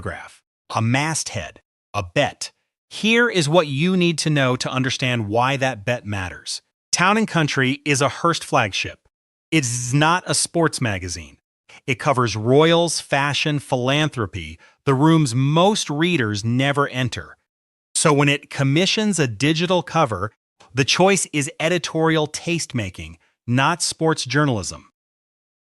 paragraph, a masthead, a bet. Here is what you need to know to understand why that bet matters. Town & Country is a Hearst flagship. It's not a sports magazine. It covers royals, fashion, philanthropy, the rooms most readers never enter. So when it commissions a digital cover, the choice is editorial taste-making, not sports journalism.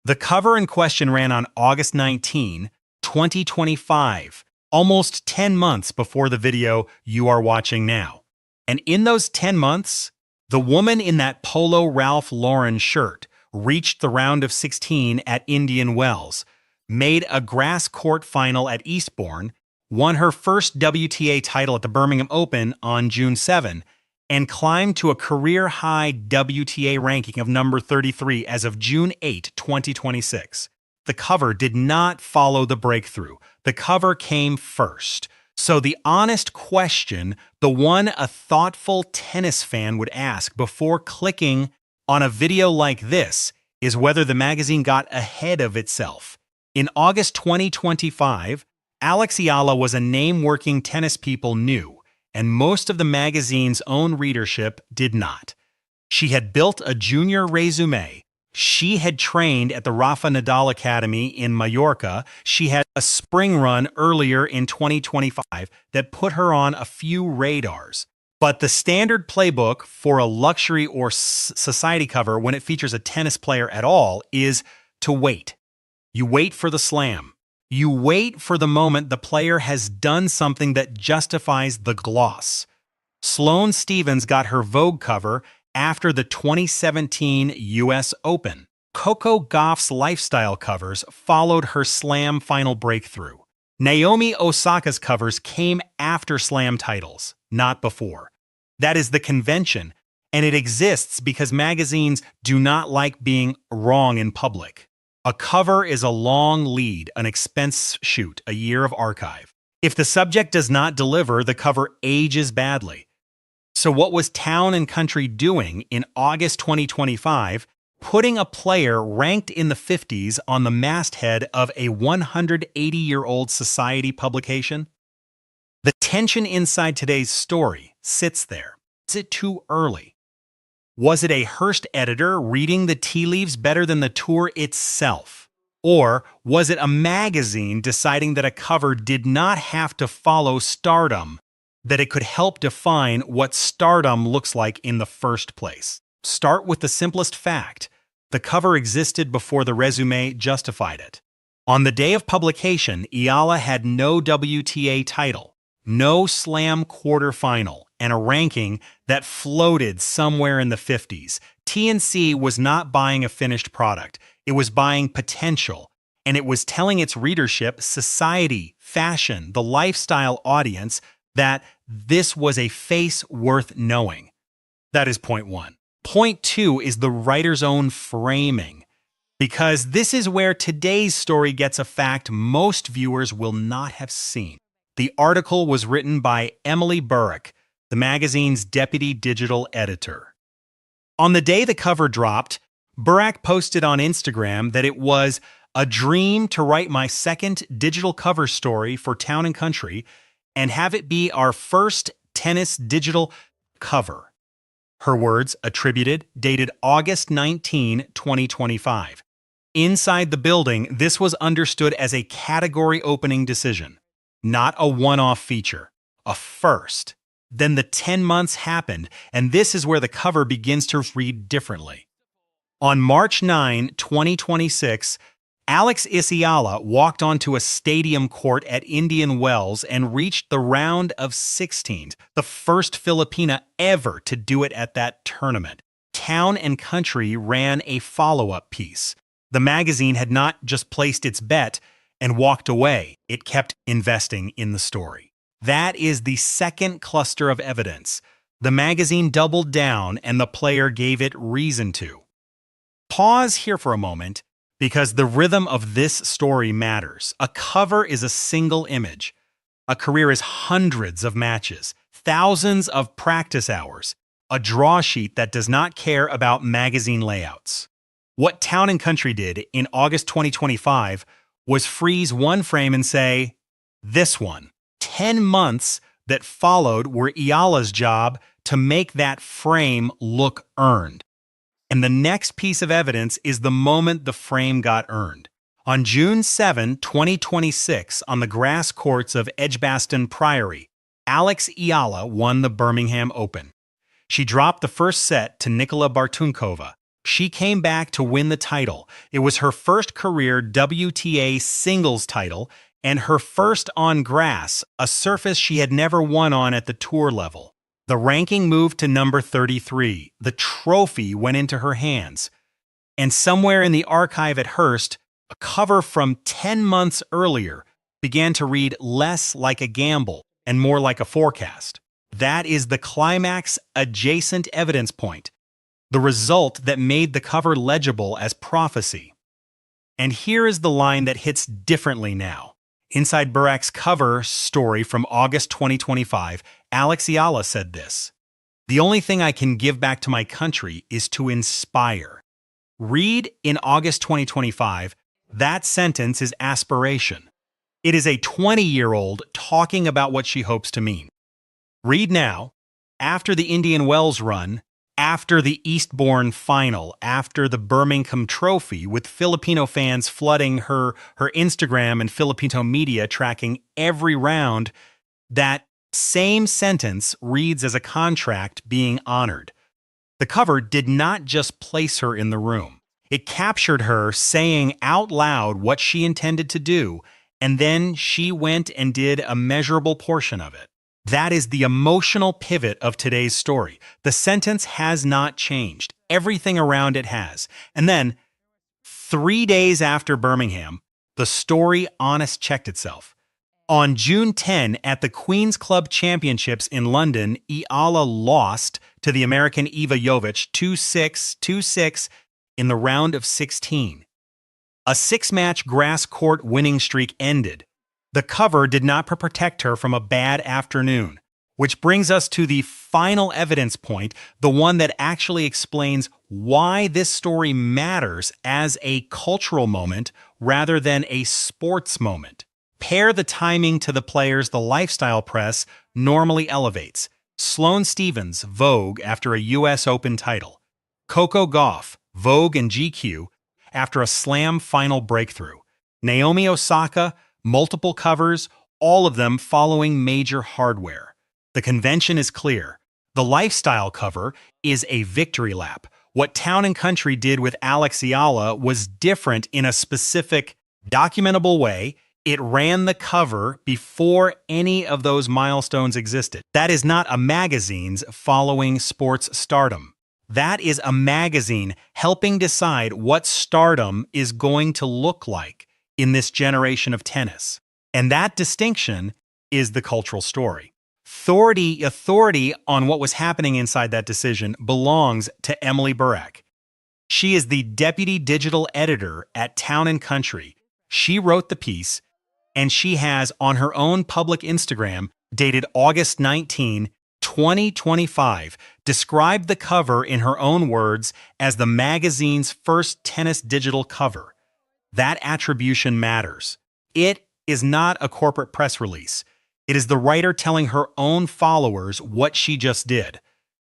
The cover in question ran on August 19, 2025, almost 10 months before the video you are watching now. And in those 10 months, the woman in that polo Ralph Lauren shirt reached the round of 16 at Indian Wells, made a grass court final at Eastbourne, won her first WTA title at the Birmingham Open on June 7, and climbed to a career-high WTA ranking of number 33 as of June 8, 2026. The cover did not follow the breakthrough. The cover came first. So the honest question, the one a thoughtful tennis fan would ask before clicking on a video like this, is whether the magazine got ahead of itself. In August 2025, Alex Eala was a name working tennis people knew, and most of the magazine's own readership did not. She had built a junior resume. She had trained at the Rafa Nadal Academy in Mallorca. She had a spring run earlier in 2025 that put her on a few radars. But the standard playbook for a luxury or society cover when it features a tennis player at all is to wait. You wait for the slam. You wait for the moment the player has done something that justifies the gloss. Sloane Stephens got her Vogue cover after the 2017 US Open. Coco Gauff's lifestyle covers followed her slam final breakthrough. Naomi Osaka's covers came after slam titles, not before. That is the convention, and it exists because magazines do not like being wrong in public. A cover is a long lead, an expense shoot, a year of archive. If the subject does not deliver, the cover ages badly. So what was Town & Country doing in August 2025, putting a player ranked in the 50s on the masthead of a 180-year-old society publication? The tension inside today's story sits there. Is it too early? Was it a Hearst editor reading the tea leaves better than the tour itself? Or was it a magazine deciding that a cover did not have to follow stardom, that it could help define what stardom looks like in the first place? Start with the simplest fact. The cover existed before the resume justified it. On the day of publication, Eala had no WTA title, no slam quarterfinal, and a ranking that floated somewhere in the 50s. TNC was not buying a finished product. It was buying potential, and it was telling its readership, society, fashion, the lifestyle audience, that this was a face worth knowing. That is point one. Point two is the writer's own framing, because this is where today's story gets a fact most viewers will not have seen. The article was written by Emily Burack, the magazine's deputy digital editor. On the day the cover dropped, Burack posted on Instagram that it was a dream to write my second digital cover story for Town & Country and have it be our first tennis digital cover. Her words attributed, dated August 19, 2025. Inside the building, this was understood as a category opening decision, not a one-off feature, a first. Then the 10 months happened, and this is where the cover begins to read differently. On March 9, 2026, Alex Eala walked onto a stadium court at Indian Wells and reached the round of 16, the first Filipina ever to do it at that tournament. Town & Country ran a follow-up piece. The magazine had not just placed its bet and walked away. It kept investing in the story. That is the second cluster of evidence. The magazine doubled down and the player gave it reason to. Pause here for a moment, because the rhythm of this story matters. A cover is a single image. A career is hundreds of matches, thousands of practice hours, a draw sheet that does not care about magazine layouts. What Town & Country did in August 2025 was freeze one frame and say, This one. 10 months that followed were Eala's job to make that frame look earned. And the next piece of evidence is the moment the frame got earned. On June 7, 2026, on the grass courts of Edgbaston Priory, Alex Eala won the Birmingham Open. She dropped the first set to Nikola Bartunkova. She came back to win the title. It was her first career WTA singles title and her first on grass, a surface she had never won on at the tour level. The ranking moved to number 33. The trophy went into her hands. And somewhere in the archive at Hearst, a cover from 10 months earlier began to read less like a gamble and more like a forecast. That is the climax adjacent evidence point, the result that made the cover legible as prophecy. And here is the line that hits differently now. Inside Burack's cover story from August 2025, Alex Eala said this: "The only thing I can give back to my country is to inspire." Read in August 2025, that sentence is aspiration. It is a 20-year-old talking about what she hopes to mean. Read now, after the Indian Wells run, after the Eastbourne final, after the Birmingham trophy, with Filipino fans flooding her Instagram and Filipino media tracking every round, that same sentence reads as a contract being honored. The cover did not just place her in the room. It captured her saying out loud what she intended to do, and then she went and did a measurable portion of it. That is the emotional pivot of today's story. The sentence has not changed. Everything around it has. And then, 3 days after Birmingham, the story honest checked itself. On June 10, at the Queen's Club Championships in London, Eala lost to the American Eva Jovic 2-6, 2-6 in the round of 16. A 6-match grass court winning streak ended. The cover did not protect her from a bad afternoon, which brings us to the final evidence point, the one that actually explains why this story matters as a cultural moment rather than a sports moment. Pair the timing to the players the lifestyle press normally elevates. Sloane Stephens, Vogue, after a U.S. Open title. Coco Gauff, Vogue and GQ, after a slam final breakthrough. Naomi Osaka, multiple covers, all of them following major hardware. The convention is clear. The lifestyle cover is a victory lap. What Town & Country did with Alex Eala was different in a specific, documentable way. It ran the cover before any of those milestones existed. That is not a magazine's following sports stardom. That is a magazine helping decide what stardom is going to look like in this generation of tennis. And that distinction is the cultural story. Authority on what was happening inside that decision belongs to Emily Burack. She is the deputy digital editor at Town & Country. She wrote the piece, and she has on her own public Instagram, dated August 19, 2025, described the cover in her own words as the magazine's first tennis digital cover. That attribution matters. It is not a corporate press release. It is the writer telling her own followers what she just did.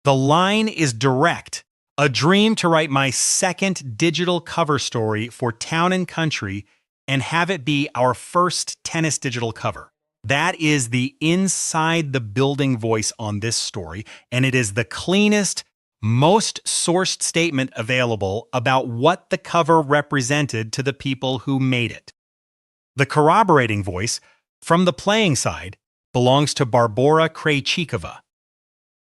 The line is direct. A dream to write my second digital cover story for Town & Country and have it be our first tennis digital cover. That is the inside the building voice on this story, and it is the cleanest, most sourced statement available about what the cover represented to the people who made it. The corroborating voice, from the playing side, belongs to Barbora Krejcikova.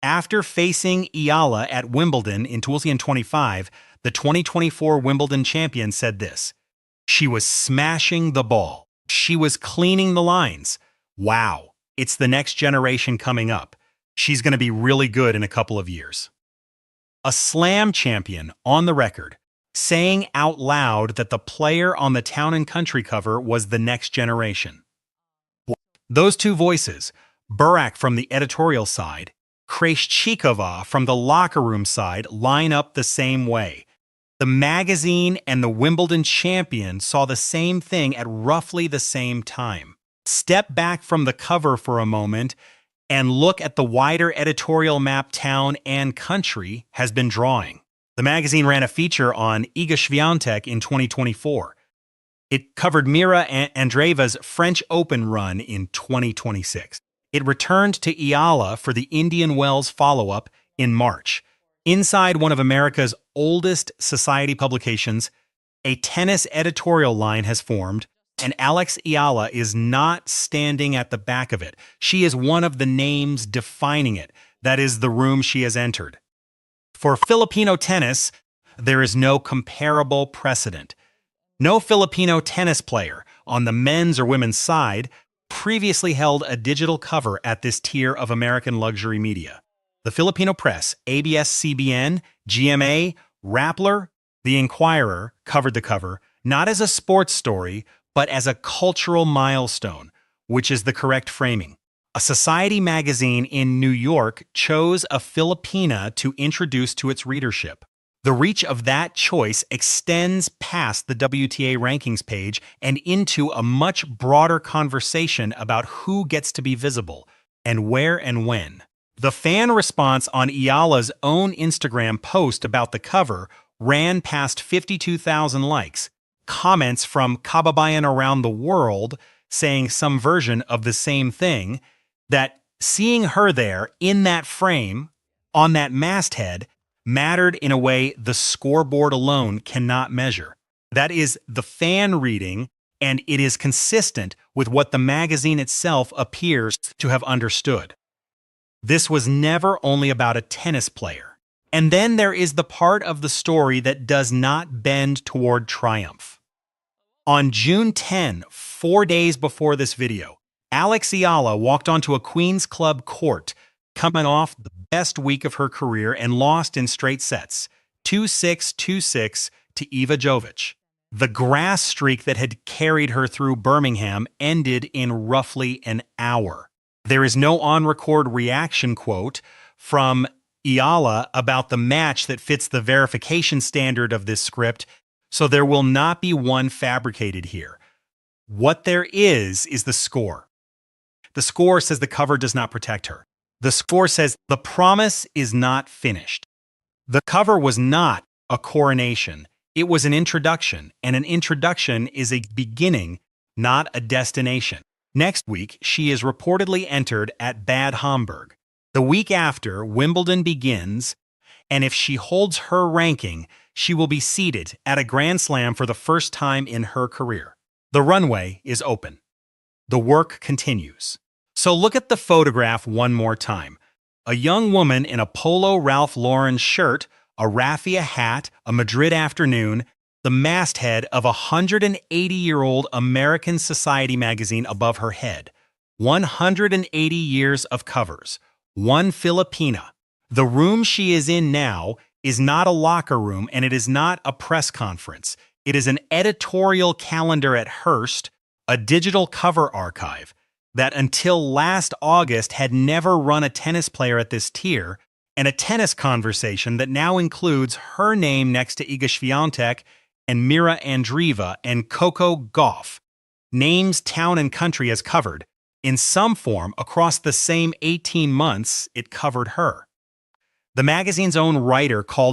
After facing Eala at Wimbledon in 2025, the 2024 Wimbledon champion said this: "She was smashing the ball. She was cleaning the lines. Wow, it's the next generation coming up. She's going to be really good in a couple of years." A slam champion on the record, saying out loud that the player on the Town & Country cover was the next generation. Those two voices, Burack from the editorial side, Krejcikova from the locker room side, line up the same way. The magazine and the Wimbledon champion saw the same thing at roughly the same time. Step back from the cover for a moment and look at the wider editorial map town and country has been drawing. The magazine ran a feature on Iga Swiatek in 2024. It covered Mira Andreeva's French Open run in 2026. It returned to Eala for the Indian Wells follow-up in March. Inside one of America's oldest society publications, a tennis editorial line has formed, and Alex Eala is not standing at the back of it. She is one of the names defining it. That is the room she has entered. For Filipino tennis, there is no comparable precedent. No Filipino tennis player on the men's or women's side previously held a digital cover at this tier of American luxury media. The Filipino press, ABS-CBN, GMA, Rappler, The Inquirer covered the cover, not as a sports story, but as a cultural milestone, which is the correct framing. A society magazine in New York chose a Filipina to introduce to its readership. The reach of that choice extends past the WTA rankings page and into a much broader conversation about who gets to be visible and where and when. The fan response on Eala's own Instagram post about the cover ran past 52,000 likes. Comments from kababayan around the world saying some version of the same thing, that seeing her there in that frame, on that masthead, mattered in a way the scoreboard alone cannot measure. That is the fan reading, and it is consistent with what the magazine itself appears to have understood. This was never only about a tennis player. And then there is the part of the story that does not bend toward triumph. On June 10, 4 days before this video, Alex Eala walked onto a Queen's Club court, coming off the best week of her career, and lost in straight sets, 2-6, 2-6 to Eva Jovic. The grass streak that had carried her through Birmingham ended in roughly an hour. There is no on-record reaction quote from Eala about the match that fits the verification standard of this script, so there will not be one fabricated here. What there is the score. The score says the cover does not protect her. The score says the promise is not finished. The cover was not a coronation. It was an introduction, and an introduction is a beginning, not a destination. Next week, she is reportedly entered at Bad Homburg. The week after, Wimbledon begins, and if she holds her ranking, she will be seated at a Grand Slam for the first time in her career. The runway is open. The work continues. So look at the photograph one more time. A young woman in a polo Ralph Lauren shirt, a raffia hat, a Madrid afternoon, the masthead of a 180-year-old American Society magazine above her head. 180 years of covers. One Filipina. The room she is in now is not a locker room, and it is not a press conference. It is an editorial calendar at Hearst, a digital cover archive that until last August had never run a tennis player at this tier, and a tennis conversation that now includes her name next to Iga Swiatek and Mira Andreeva and Coco Gauff. Names town and country has covered. In some form, across the same 18 months, it covered her. The magazine's own writer called